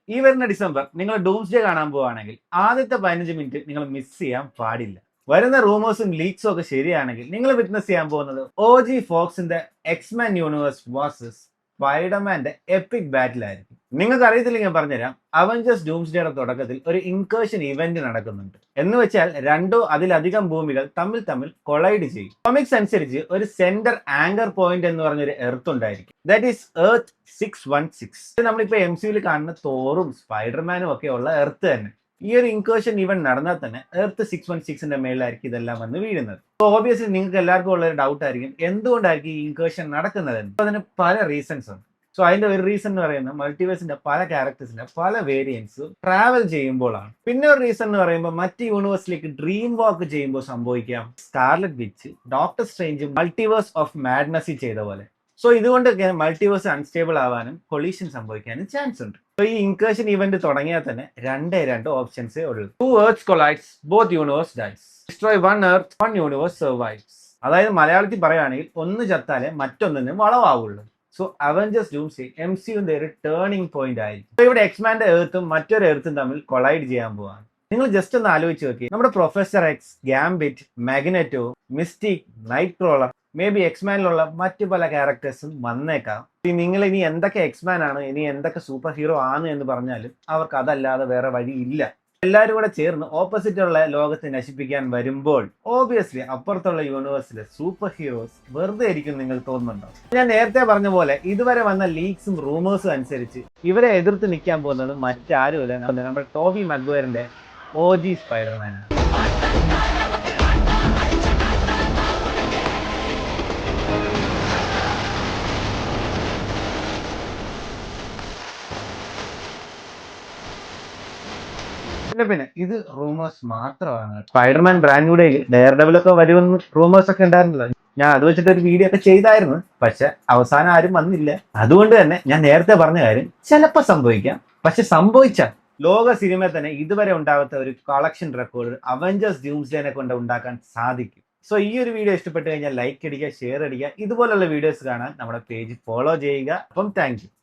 ഈ വരുന്ന ഡിസംബർ നിങ്ങൾ ഡൂംസ്ഡേ കാണാൻ പോവുകയാണെങ്കിൽ ആദ്യത്തെ 15 മിനിറ്റ് നിങ്ങൾ മിസ് ചെയ്യാൻ പാടില്ല. വരുന്ന റൂമേഴ്സും ലീക്സും ഒക്കെ ശരിയാണെങ്കിൽ നിങ്ങൾ വിറ്റ്നസ് ചെയ്യാൻ പോകുന്നത് OG ഫോക്സിന്റെ എക്സ്മാൻ യൂണിവേഴ്സ് വേഴ്സസ് സ്പൈഡർമാന്റെ എപ്പിക് ബാറ്റിൽ ആയിരിക്കും. നിങ്ങൾക്ക് അറിയത്തില്ലെങ്കിൽ ഞാൻ പറഞ്ഞുതരാം. അവഞ്ചേഴ്സ് ഡൂംസ്ഡേയുടെ തുടക്കത്തിൽ ഒരു ഇൻകേർഷൻ ഇവന്റ് നടക്കുന്നുണ്ട്. എന്ന് വെച്ചാൽ രണ്ടോ അതിലധികം ഭൂമികൾ തമ്മിൽ തമ്മിൽ കൊളൈഡ് ചെയ്യും. കൊമിക്സ് അനുസരിച്ച് ഒരു സെന്റർ ആങ്കർ പോയിന്റ് എന്ന് പറഞ്ഞൊരു എർത്ത് ഉണ്ടായിരിക്കും. That is earth 616. നമ്മളിപ്പോ MCUവിൽ കാണുന്ന തോറും സ്പൈഡർമാനും ഒക്കെ ഉള്ള എർത്ത് തന്നെ. ഈ ഒരു ഇൻകേർഷൻ ഇവന്റ് നടന്നാൽ തന്നെ എർത്ത് 616ന്റെ മേളിലായിരിക്കും ഇതെല്ലാം വന്ന് വീഴുന്നത്. സോ ഓബിയസ്ലി നിങ്ങൾക്ക് എല്ലാവർക്കും ഉള്ള ഒരു ഡൗട്ട് ആയിരിക്കും, എന്തുകൊണ്ടായിരിക്കും ഈ ഇൻകേർഷൻ നടക്കുന്നതെന്ന്. അതിന് പല റീസൺസ് ഉണ്ട്. സോ അതിന്റെ ഒരു റീസൺ എന്ന് പറയുന്നത് മൾട്ടിവേഴ്സിന്റെ പല ക്യാരക്ടേഴ്സിന്റെ പല വേരിയൻസ് ട്രാവൽ ചെയ്യുമ്പോഴാണ്. പിന്നെ ഒരു റീസൺ എന്ന് പറയുമ്പോൾ മറ്റ് യൂണിവേഴ്സിലേക്ക് ഡ്രീം വാക്ക് ചെയ്യുമ്പോൾ സംഭവിക്കാം. Scarlet which doctor strange multiverse of madness ചെയ്ത പോലെ. സോ ഇതുകൊണ്ടൊക്കെ മൾട്ടിവേഴ്സ് അൺസ്റ്റേബിൾ ആവാനും കൊളീഷൻ സംഭവിക്കാനും ചാൻസ് ഉണ്ട്. സോ ഈ ഇൻകേർഷൻ ഇവന്റ് തുടങ്ങിയാൽ തന്നെ രണ്ട് ഓപ്ഷൻസേ ഉള്ളൂ. 2 Earths collides, both universe dies. Destroy 1 Earth, 1 universe survives. അതായത് മലയാളത്തിൽ പറയുകയാണെങ്കിൽ ഒന്ന് ചത്താലേ മറ്റൊന്നിന് വളവാവുള്ളൂ. സോ അവഞ്ചേഴ്സ് ഡൂംസ്ഡേ MCUവിന്റെ ഒരു ടേണിംഗ് പോയിന്റ് ആയിരിക്കും. ഇവിടെ എക്സ്മാന്റെ എർത്തും മറ്റൊരു എർത്തും തമ്മിൽ കൊളൈഡ് ചെയ്യാൻ പോവാണ്. നിങ്ങൾ ജസ്റ്റ് ഒന്ന് ആലോചിച്ച് നോക്കി, നമ്മുടെ Professor X, Gambit, Magneto, Mystique, Nightcrawler, maybe എക്സ്മാനിലുള്ള മറ്റു പല ക്യാരക്ടേഴ്സും വന്നേക്കാം. നിങ്ങൾ ഇനി എന്തൊക്കെ എക്സ്മാൻ ആണ്, ഇനി എന്തൊക്കെ സൂപ്പർ ഹീറോ ആണ് എന്ന് പറഞ്ഞാലും അവർക്ക് അതല്ലാതെ വേറെ വഴിയില്ല. എല്ലാവരും കൂടെ ചേർന്ന് ഓപ്പോസിറ്റ് ഉള്ള ലോകത്തെ നശിപ്പിക്കാൻ വരുമ്പോൾ ഓബിയസ്ലി അപ്പുറത്തുള്ള യൂണിവേഴ്സിലെ സൂപ്പർ ഹീറോസ് വെറുതെ ആയിരിക്കും നിങ്ങൾ തോന്നുന്നുണ്ടോ? ഞാൻ നേരത്തെ പറഞ്ഞ പോലെ ഇതുവരെ വന്ന ലീക്സും റൂമേഴ്സും അനുസരിച്ച് ഇവരെ എതിർത്ത് നിൽക്കാൻ പോകുന്നത് മറ്റാരുമില്ല, നമ്മുടെ ടോബി മഗ്വയറിന്റെ OG സ്പൈഡർമാനാണ്. പിന്നെ ഇത് റൂമേഴ്സ് മാത്രമാണ്. സ്പൈഡർമാൻ ബ്രാൻഡ് ന്യൂ ഡേയിൽ ഡെയർ ഡെവിലൊക്കെ വരുമെന്ന് റൂമേഴ്സ് ഒക്കെ ഉണ്ടായിരുന്നല്ലോ. ഞാൻ അത് വെച്ചിട്ട് ഒരു വീഡിയോ ഒക്കെ ചെയ്തായിരുന്നു. പക്ഷെ അവസാനം ആരും വന്നില്ല. അതുകൊണ്ട് തന്നെ ഞാൻ നേരത്തെ പറഞ്ഞ കാര്യം ചിലപ്പോൾ സംഭവിക്കാം. പക്ഷെ സംഭവിച്ചാൽ ലോക സിനിമയിൽ തന്നെ ഇതുവരെ ഉണ്ടാകാത്ത ഒരു കളക്ഷൻ റെക്കോർഡ് അവഞ്ചേഴ്സ് ഡൂംസ്ഡേനെ കൊണ്ട് ഉണ്ടാക്കാൻ സാധിക്കും. സോ ഈ ഒരു വീഡിയോ ഇഷ്ടപ്പെട്ട് കഴിഞ്ഞാൽ ലൈക്ക് അടിക്കുക, ഷെയർ അടിക്കുക. ഇതുപോലുള്ള വീഡിയോസ് കാണാൻ നമ്മുടെ പേജ് ഫോളോ ചെയ്യുക. അപ്പം താങ്ക് യു.